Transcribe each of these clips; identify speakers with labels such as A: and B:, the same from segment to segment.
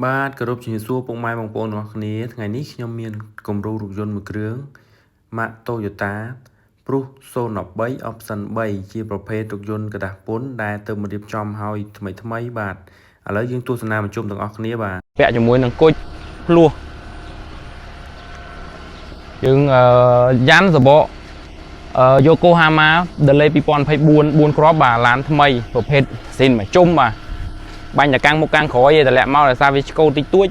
A: បាទគោរពជំរាបសួរពុកម៉ែបងប្អូនទាំងអស់គ្នាថ្ងៃនេះខ្ញុំមានគំរូរថយន្តមួយគ្រឿង ម៉ាក Toyota Prius 013 Option 3 ជាប្រភេទរថយន្តกระดาษពុនដែលទើបមករៀបចំឲ្យថ្មីបាទឥឡូវយើងទស្សនាបញ្ជុំទាំងអស់គ្នាបាទពាក់ជាមួយនឹងគុជភ្លោះយើងយ៉ាន់សបកYokohama Delay 2024 4គ្រាប់បាទឡានថ្មីប្រភេទស៊ីនមកជុំបាទបាញ់តែកាំងមុខកាំងក្រោយឯតែលាក់មកដោយសារវាឆ្កូតតិចតួច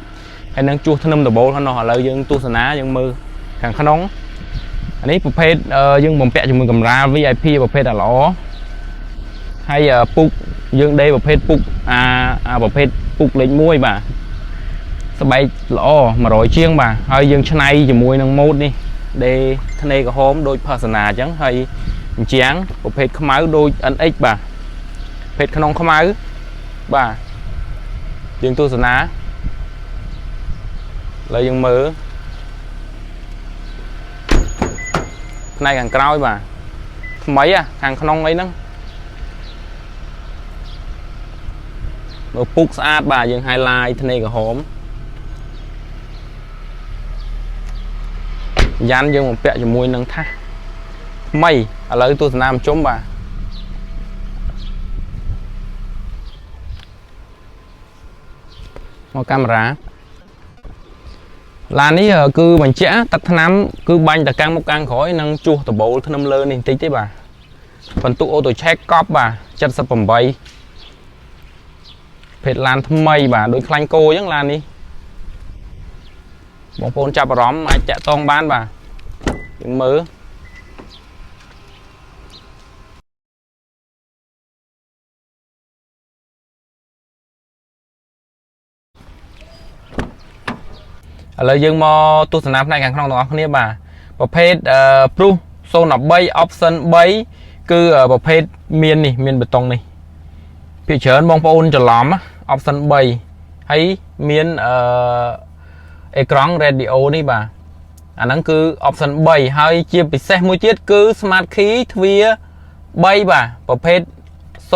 A: ហើយនឹងជួសធ្នឹមដបូលហ្នឹងឥឡូវយើងទស្សនាយើងមើលខាងក្នុងអានេះប្រភេទយើងបំពាក់ជាមួយកម្រាល VIP ប្រភេទល្អហើយពុកយើងដេប្រភេទពុកប្រភេទពុកលេខ1បាទស្បែកល្អ100ជាងបាទហើយយើងឆ្នៃជាមួយនឹងម៉ូតនេះដេធ្នេក្រហមដូច Persona អញ្ចឹងហើយអញ្ចាំងប្រភេទខ្មៅដូច NX បាទប្រភេទក្នុងខ្មៅបាទយើងទស្សនាឥឡូវយើងមើលផ្នែកខាងក្រោយបាទថ្មីខាងក្នុងអីហ្នឹងមើលពុកស្អាតបាទយើង highlight ធ្នេក្រហមយ៉ាន់យើងបំពាក់ជាមួយនឹងថាសថ្មីឥឡូវទស្សនាបញ្ជុំបាទមកកាមេរ៉ាឡាននេះគឺបញ្ជាក់ទឹកថ្នាំគឺបាញ់តែកាំងមុខកាំងក្រោយនិងជួសដបូលធ្នឹមលើនេះបន្តិចទេបាទបន្ទុកអូតូឆេកកប់បាទ78ភេទឡានថ្មីបាទដូចខ្លាញ់គោអញ្ចឹងឡាននេះបងប្អូនចាប់អារម្មណ៍អាចតាក់ទងបានបាទយើងមើលឥឡូវយើងមកទស្សនាផ្នែកខាងក្នុងទាំងអស់គ្នាបាទប្រភេទPrius 013 Option 3គឺប្រភេទមាននេះមានបេតុងនេះភាគច្រើនបងប្អូនច្រឡំ Option 3ហើយមានអេក្រង់ radio នេះបាទអាហ្នឹងគឺ Option 3ហើយជាពិសេសមួយទៀតគឺ Smart Key ទ្វារ3បាទប្រភេទ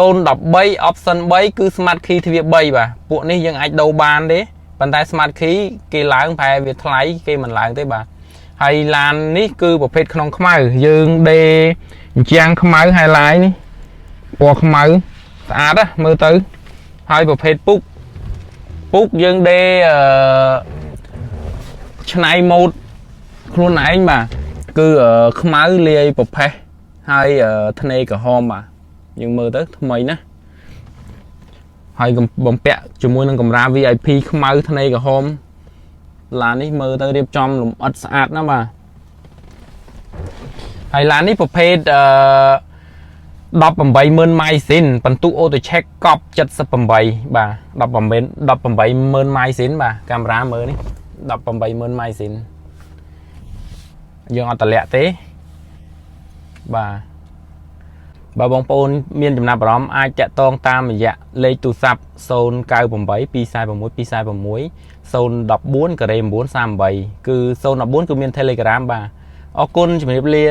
A: 013 Option 3គឺ Smart Key ទ្វារ3បាទពួកនេះយើងអាចដូរបានទេប៉ុន្តែ Smart Key គេឡើងប្រហែលវាថ្លៃគេមិនឡើងទេបាទហើយឡាននេះគឺប្រភេទក្នុងខ្មៅយើងដេអញ្ចាំងខ្មៅ highlight នេះពណ៌ខ្មៅស្អាតណាមើលទៅហើយប្រភេទពុកយើងដេឆ្នៃម៉ូតខ្លួនឯងបាទគឺខ្មៅលាយប្រផេះហើយធ្នេក្រហមបាទយើងមើលទៅថ្មីណាហើយបំពាក់ជាមួយនឹងកម្រាល VIP ខ្មៅធ្នេក្រហមឡាននេះមើលទៅរៀបចំលម្អិតស្អាតណាស់បាទហើយឡាននេះប្រភេទ180,000 ម៉ាយស៊ីនបន្ទុកអូតូឆេកកប់78បាទ180,000 ម៉ាយស៊ីនបាទកាមេរ៉ាមើលនេះ180,000 ម៉ាយស៊ីនយើងអត់តម្លាក់ទេបាទបងប្អូនមានចំណាប់អារម្មណ៍អាចតាក់ទងតាមរយៈលេខទូរស័ព្ទ098 246 246 014 938គឺ014គឺមាន Telegram បាទអរគុណជំរាបលា